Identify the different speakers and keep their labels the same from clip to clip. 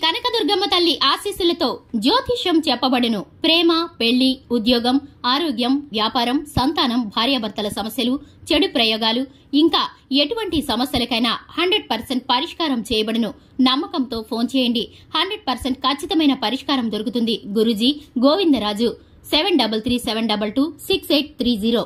Speaker 1: కనకదుర్గమ్మ తల్లి ఆశీస్సులతో జ్యోతిష్యం చెప్పబడును. ప్రేమ, పెళ్లి, ఉద్యోగం, ఆరోగ్యం, వ్యాపారం, సంతానం, భార్యాభర్తల సమస్యలు, చెడు ప్రయోగాలు, ఇంకా ఎటువంటి సమస్యలకైనా 100% పరిష్కారం చేయబడును. నమ్మకంతో ఫోన్ చేయండి. 100% ఖచ్చితమైన పరిష్కారం దొరుకుతుంది. గురూజీ గోవిందరాజు 7337226830.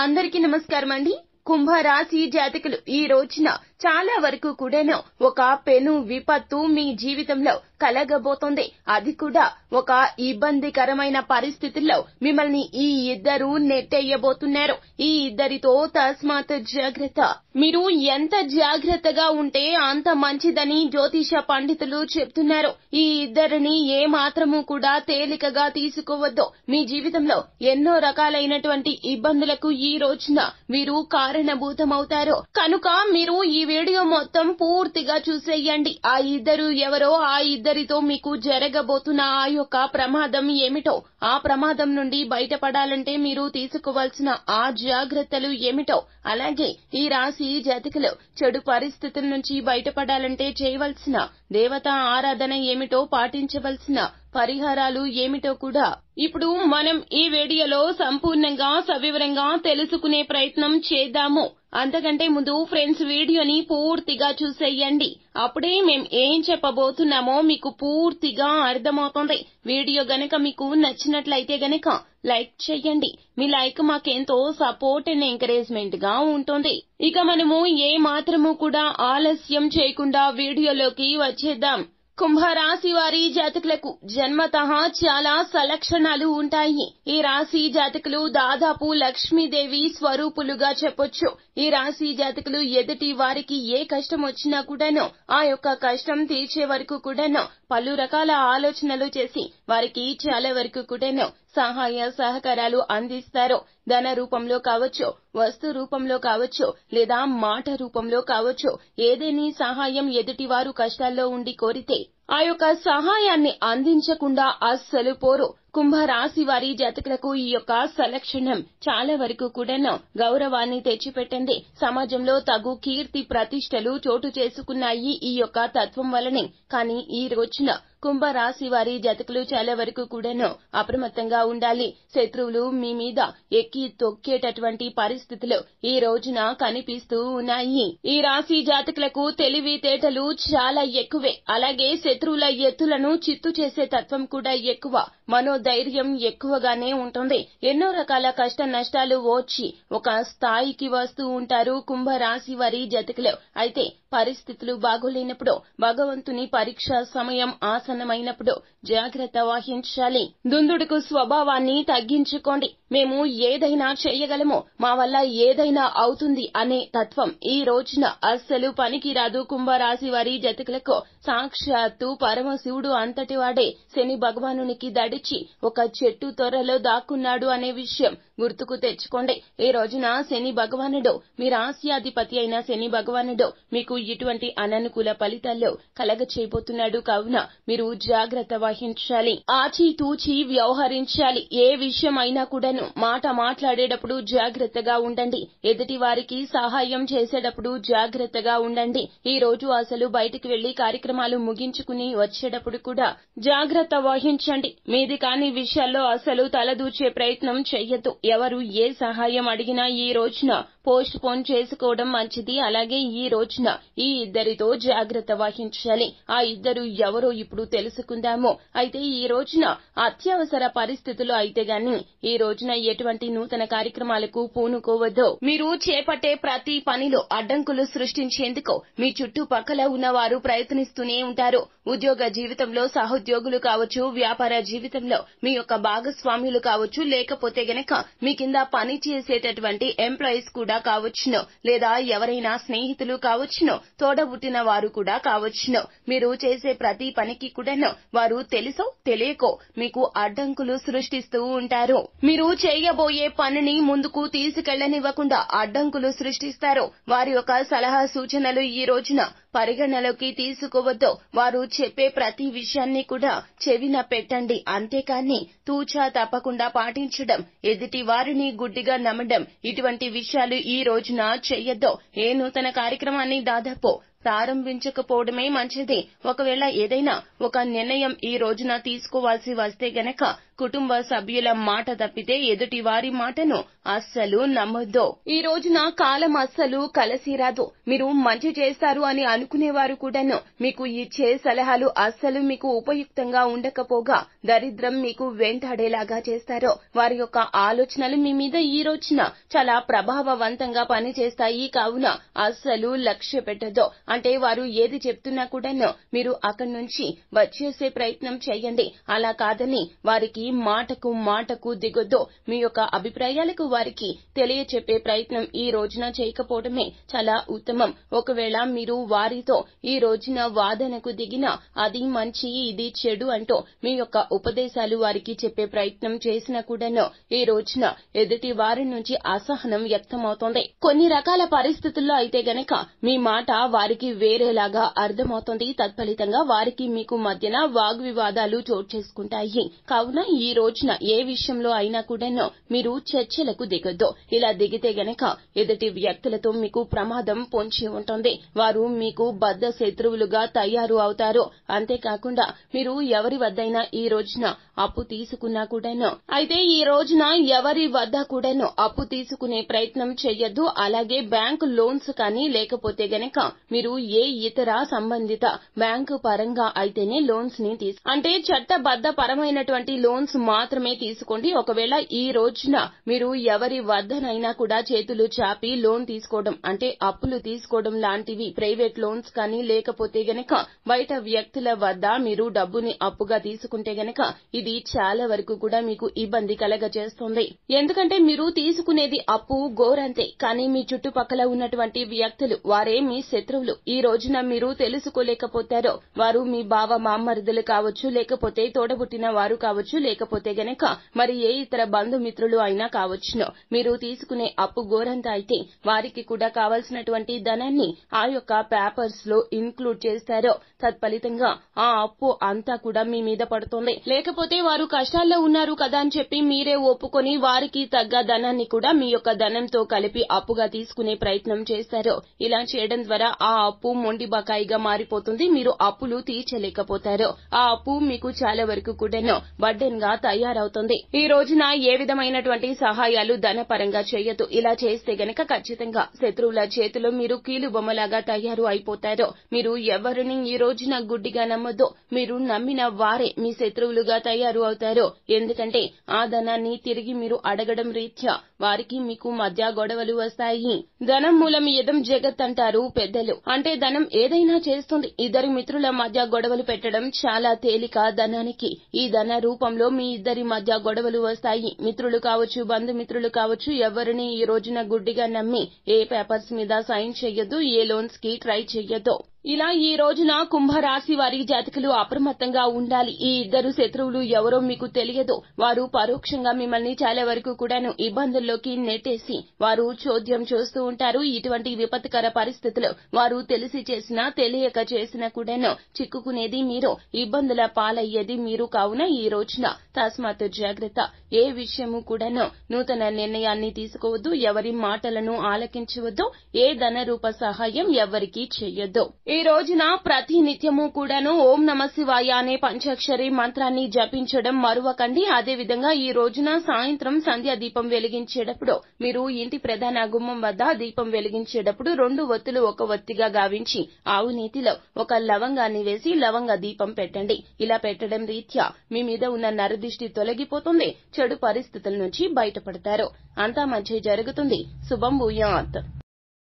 Speaker 2: అందరికీ నమస్కారం అండి. కుంభరాశి జాతకులు ఈ రోజున చాలా వరకు కూడాను ఒక పెను విపత్తు మీ జీవితంలో కలగబోతోంది. అది కూడా ఒక ఇబ్బందికరమైన పరిస్థితుల్లో మిమ్మల్ని ఈ ఇద్దరు నెట్టేయబోతున్నారు. ఈ ఇద్దరితో తస్మాత్ జాగ్రత్త. మీరు ఎంత జాగ్రత్తగా ఉంటే అంత మంచిదని జ్యోతిష పండితులు చెప్తున్నారు. ఈ ఇద్దరిని ఏ మాత్రము కూడా తేలికగా తీసుకోవద్దు. మీ జీవితంలో ఎన్నో రకాలైనటువంటి ఇబ్బందులకు ఈ రోజున వీరు కారణభూతమవుతారు. కనుక మీరు ఈ వీడియో మొత్తం పూర్తిగా చూసేయండి. ఆ ఇద్దరు ఎవరో, ఆ ఇద్దరితో మీకు జరగబోతున్న ఆ యొక్క ప్రమాదం ఏమిటో, ఆ ప్రమాదం నుండి బయటపడాలంటే మీరు తీసుకోవాల్సిన ఆ జాగ్రత్తలు ఏమిటో, అలాగే ఈ రాశి జాతకులు చెడు పరిస్థితుల నుంచి బయటపడాలంటే చేయవలసిన దేవతా ఆరాధన ఏమిటో, పాటించవలసిన పరిహారాలు ఏమిటో కూడా ఇప్పుడు మనం ఈ వీడియోలో సంపూర్ణంగా సవివరంగా తెలుసుకునే ప్రయత్నం చేద్దాము. అంతకంటే ముందు ఫ్రెండ్స్ వీడియోని పూర్తిగా చూసేయండి. అప్పుడే మేం ఏం చెప్పబోతున్నామో మీకు పూర్తిగా అర్థమవుతుంది. వీడియో గనక మీకు నచ్చినట్లయితే గనక లైక్ చేయండి. మీ లైక్ మాకెంతో సపోర్ట్ అండ్ ఎంకరేజ్మెంట్ గా ఉంటుంది. ఇక మనము ఏ మాత్రము కూడా ఆలస్యం చేయకుండా వీడియోలోకి వచ్చేద్దాం. కుంభరాశి వారి జాతకులకు జన్మతః చాలా సలక్షణాలు ఉంటాయి. ఈ రాశి జాతకులు దాదాపు లక్ష్మీదేవి స్వరూపులుగా చెప్పొచ్చు. ఈ రాశి జాతకులు ఎదుటి వారికి ఏ కష్టం వచ్చినా కూడాను ఆ యొక్క కష్టం తీర్చే వరకు కూడాను పలు రకాల ఆలోచనలు చేసి వారికి చాలా వరకు కూడాను సహాయ సహకారాలు అందిస్తారు. ధన రూపంలో కావచ్చు, వస్తు రూపంలో కావచ్చు, లేదా మాట రూపంలో కావచ్చు. ఏదేని సహాయం ఎదుటివారు కష్టాల్లో ఉండి కోరితే ఆ యొక్క సహాయాన్ని అందించకుండా అస్సలు పోరు. కుంభరాశి వారి జాతకులకు ఈ యొక్క సలక్షణం చాలా వరకు కూడాను గౌరవాన్ని తెచ్చిపెట్టింది. సమాజంలో తగు కీర్తి ప్రతిష్టలు చోటు చేసుకున్నాయి ఈ యొక్క తత్వం వలనే. కానీ ఈ రోజున కుంభరాశి వారి జాతకులు చాలా వరకు కూడాను అప్రమత్తంగా ఉండాలి. శత్రువులు మీ మీద ఎక్కి తొక్కేటటువంటి పరిస్థితులు ఈ రోజున కనిపిస్తూ ఉన్నాయి. ఈ రాశి జాతకులకు తెలివితేటలు చాలా ఎక్కువే. అలాగే శత్రువుల ఎత్తులను చిత్తు చేసే తత్వం కూడా ఎక్కువ. మనోధైర్యం ఎక్కువగానే ఉంటుంది. ఎన్నో రకాల కష్ట నష్టాలు వచ్చి ఒక స్థాయికి వస్తూ ఉంటారు కుంభరాశి వారి జాతకులు. అయితే పరిస్థితులు బాగోలేనప్పుడు, భగవంతుని పరీక్ష సమయం ఆసన్నమైనప్పుడు జాగ్రత్త వహించాలి. దుందుడుకు స్వభావాన్ని తగ్గించుకోండి. మేము ఏదైనా చేయగలము, మా వల్ల ఏదైనా అవుతుంది అనే తత్వం ఈ రోజున అస్సలు పనికిరాదు. కుంభరాశి వారి జాతకులకు సాక్షాత్తు పరమశివుడు అంతటి వాడే శని భగవానునికి దడిచి ఒక చెట్టు తొర్రలో దాక్కున్నాడు అనే విషయం గుర్తుకు తెచ్చుకోండి. ఈ రోజున శని భగవానుడు, మీ రాశ్యాధిపతి అయిన శని భగవానుడు మీకు ఇటువంటి అననుకూల ఫలితాల్లో కలగ చేయబోతున్నాడు. కావున మీరు జాగ్రత్త వహించాలి. ఆచితూచి వ్యవహరించాలి. ఏ విషయం అయినా కూడాను మాట మాట్లాడేటప్పుడు జాగ్రత్తగా ఉండండి. ఎదుటి వారికి సహాయం చేసేటప్పుడు జాగ్రత్తగా ఉండండి. ఈ రోజు అసలు బయటికి వెళ్లి కార్యక్రమాలు ముగించుకుని వచ్చేటప్పుడు కూడా జాగ్రత్త వహించండి. మీది కాని విషయాల్లో అసలు తలదూర్చే ప్రయత్నం చెయ్యొద్దు. ఎవరు ఏ సహాయం అడిగినా ఈ రోజున పోస్ట్ పోన్ చేసుకోవడం మంచిది. అలాగే ఈ రోజున ఈ ఇద్దరితో జాగ్రత్త వహించాలి. ఆ ఇద్దరు ఎవరో ఇప్పుడు తెలుసుకుందాము. అయితే ఈ రోజున అత్యవసర పరిస్థితులు అయితే గాని ఈ రోజున ఎటువంటి నూతన కార్యక్రమాలకు పూనుకోవద్దు. మీరు చేపట్టే ప్రతి పనిలో అడ్డంకులు సృష్టించేందుకు మీ చుట్టుపక్కల ఉన్నవారు ప్రయత్నిస్తూనే ఉంటారు. ఉద్యోగ జీవితంలో సహోద్యోగులు కావచ్చు, వ్యాపార జీవితంలో మీ యొక్క భాగస్వాములు కావచ్చు, లేకపోతే గనక మీ కింద పని చేసేటటువంటి ఎంప్లాయీస్ కూడా కావచ్చును, లేదా ఎవరైనా స్నేహితులు కావచ్చును, తోడబుట్టిన వారు కూడా కావచ్చును. మీరు చేసే ప్రతి పనికి కూడాను వారు తెలుసో తెలియకో మీకు అడ్డంకులు సృష్టిస్తూ ఉంటారు. మీరు చేయబోయే పనిని ముందుకు తీసుకెళ్లనివ్వకుండా అడ్డంకులు సృష్టిస్తారు. వారి యొక్క సలహా సూచనలు ఈ రోజున పరిగణలోకి తీసుకోవద్దు. వారు చెప్పే ప్రతి విషయాన్ని కూడా చెవిన పెట్టండి. అంతేకాని తూచా తప్పకుండా పాటించడం, ఎదుటి వారిని గుడ్డిగా నమ్మడం, ఇటువంటి విషయాలు ఈ రోజున చెయ్యొద్దు. ఏ నూతన కార్యక్రమాన్ని దాదాపు ప్రారంభించకపోవడమే మంచిది. ఒకవేళ ఏదైనా ఒక నిర్ణయం ఈ రోజున తీసుకోవాల్సి వస్తే గనక కుటుంబ సభ్యుల మాట తప్పితే ఎదుటి వారి మాటను అస్సలు నమ్మొద్దు. ఈ రోజున కాలం అస్సలు కలిసి రాదు. మీరు మంచి చేస్తారు అని అనుకునేవారు కూడాను మీకు ఇచ్చే సలహాలు అస్సలు మీకు ఉపయుక్తంగా ఉండకపోగా దరిద్రం మీకు వెంటాడేలాగా చేస్తారు. వారి యొక్క ఆలోచనలు మీ మీద ఈ రోజున చాలా ప్రభావవంతంగా పనిచేస్తాయి. కావున అస్సలు లక్ష్య పెట్టదు. అంటే వారు ఏది చెప్తున్నా కూడాను మీరు అక్కడి నుంచి వచ్చేసే ప్రయత్నం చేయండి. అలా కాదని వారికి మాటకు దిగొద్దు. మీ యొక్క అభిప్రాయాలకు వారికి తెలియచెప్పే ప్రయత్నం ఈ రోజున చేయకపోవడమే చాలా ఉత్తమం. ఒకవేళ మీరు వారితో ఈ రోజున వాదనకు దిగినా అది మంచి ఇది చెడు అంటూ మీ యొక్క ఉపదేశాలు వారికి చెప్పే ప్రయత్నం చేసినా కూడాను ఈ రోజున ఎదుటి వారి నుంచి అసహనం వ్యక్తమవుతోంది. కొన్ని రకాల పరిస్థితుల్లో అయితే గనక మీ మాట వారికి వేరేలాగా అర్థమవుతుంది. తత్ఫలితంగా వారికి మీకు మధ్యన వాగ్వివాదాలు చోటు చేసుకుంటాయి. కావున ఈ రోజున ఏ విషయంలో అయినా కూడాను మీరు చర్చలకు దిగొద్దు. ఇలా దిగితే గనక ఎదుటి వ్యక్తులతో మీకు ప్రమాదం పొంచి ఉంటుంది. వారు మీకు బద్ధ శత్రువులుగా తయారు అవుతారు. అంతేకాకుండా మీరు ఎవరి వద్దైనా ఈ రోజున అప్పు తీసుకున్నా కూడాను అయితే ఈ రోజున ఎవరి వద్ద కూడాను అప్పు తీసుకునే ప్రయత్నం చెయ్యొద్దు. అలాగే బ్యాంకు లోన్స్ కానీ లేకపోతే గనక మీరు ఏ ఇతర సంబంధిత బ్యాంకు పరంగా అయితేనే లోన్స్ ని అంటే చట్టబద్ధ పరమైనటువంటి లోన్స్ మాత్రమే తీసుకోండి. ఒకవేళ ఈ రోజున మీరు ఎవరి వద్దనైనా కూడా చేతులు చాపి లోన్ తీసుకోవడం అంటే అప్పులు తీసుకోవడం లాంటివి ప్రైవేట్ లోన్స్ కానీ లేకపోతే గనక బయట వ్యక్తుల వద్ద మీరు డబ్బుని అప్పుగా తీసుకుంటే గనక ఇది చాలా వరకు కూడా మీకు ఇబ్బంది కలగజేస్తుంది. ఎందుకంటే మీరు తీసుకునేది అప్పు గోరంతే. కానీ మీ చుట్టుపక్కల ఉన్నటువంటి వ్యక్తులు వారే మీ శత్రువులు. ఈ రోజున మీరు తెలుసుకోలేకపోతారో వారు మీ బావ మామరుదులు కావచ్చు, లేకపోతే తోడబుట్టిన వారు కావచ్చు, లేకపోతే గనక మరి ఏ ఇతర బంధుమిత్రులు అయినా కావచ్చును. మీరు తీసుకునే అప్పు గోరంత అయితే వారికి కూడా కావలసినటువంటి ధనాన్ని ఆ యొక్క పేపర్స్ లో ఇన్క్లూడ్ చేస్తారో తత్ఫలితంగా ఆ అప్పు అంతా కూడా మీ మీద పడుతుంది. లేకపోతే వారు కష్టాల్లో ఉన్నారు కదా అని చెప్పి మీరే ఒప్పుకొని వారికి తగ్గ ధనాన్ని కూడా మీ యొక్క ధనంతో కలిపి అప్పుగా తీసుకునే ప్రయత్నం చేస్తారు. ఇలా చేయడం ద్వారా ఆ అప్పు మొండి బకాయిగా మారిపోతుంది. మీరు అప్పులు తీర్చలేకపోతారు. ఆ అప్పు మీకు చాలా వరకు కూడాను బర్డెన్ గా తయారవుతుంది. ఈ రోజున ఏ విధమైనటువంటి సహాయాలు ధనపరంగా చేయొద్దు. ఇలా చేస్తే గనక ఖచ్చితంగా శత్రువుల చేతిలో మీరు కీలు బొమ్మలాగా తయారు అయిపోతారు. మీరు ఎవరిని ఈ రోజున గుడ్డిగా నమ్మొద్దు. మీరు నమ్మిన వారే మీ శత్రువులుగా తయారు అవుతారు. ఎందుకంటే ఆ ధనాన్ని తిరిగి మీరు అడగడం రీత్యా వారికి మీకు మధ్య గొడవలు వస్తాయి. ధనం మూలం ఏదం జగత్ అంటారు పెద్దలు. అంటే ధనం ఏదైనా చేస్తుంది. ఇద్దరి మిత్రుల మధ్య గొడవలు పెట్టడం చాలా తేలిక ధనానికి. ఈ ధన రూపంలో మీ ఇద్దరి మధ్య గొడవలు వస్తాయి. మిత్రులు కావచ్చు, బంధుమిత్రులు కావచ్చు, ఎవరిని ఈ రోజున గుడ్డిగా నమ్మి ఏ పేపర్స్ మీద సైన్ చెయ్యొద్దు, ఏ లోన్స్ కి ట్రై చెయ్యొద్దు. ఇలా ఈ రోజున కుంభరాశి వారి జాతకులు అప్రమత్తంగా ఉండాలి. ఈ ఇద్దరు శత్రువులు ఎవరో మీకు తెలియదు. వారు పరోక్షంగా మిమ్మల్ని చాలా వరకు కూడాను ఇబ్బందుల్లోకి నెట్టేసి వారు చోద్యం చూస్తూ ఉంటారు. ఇటువంటి విపత్కర పరిస్థితులు వారు తెలిసి చేసినా తెలియక చేసినా కూడాను చిక్కుకునేది మీరు, ఇబ్బందుల పాలయ్యేది మీరు. కావున ఈ రోజున తస్మాత్ జాగ్రత్త. ఏ విషయము కూడాను నూతన నిర్ణయాన్ని తీసుకోవద్దు. ఎవరి మాటలను ఆలకించవద్దు. ఏ ధన రూప సహాయం ఎవరికి చెయ్యొద్దు. ఈ రోజున ప్రతి నిత్యము కూడాను ఓం నమ శివాయ అనే పంచాక్షరి మంత్రాన్ని జపించడం మరువకండి. అదే విధంగా ఈ రోజున సాయంత్రం సంధ్యా దీపం వెలిగించేటప్పుడు మీరు ఇంటి ప్రధాన గుమ్మం వద్ద దీపం వెలిగించేటప్పుడు 2 ఒత్తులు ఒక ఒత్తిగా గావించి ఆవు నీతిలో ఒక లవంగాన్ని వేసి లవంగ దీపం పెట్టండి. ఇలా పెట్టడం రీత్యా మీ మీద ఉన్న నరదిష్టి తొలగిపోతుంది. చెడు పరిస్థితుల నుంచి బయటపడతారు. అంతా మంచి జరుగుతుంది. శుభం భూయాత్.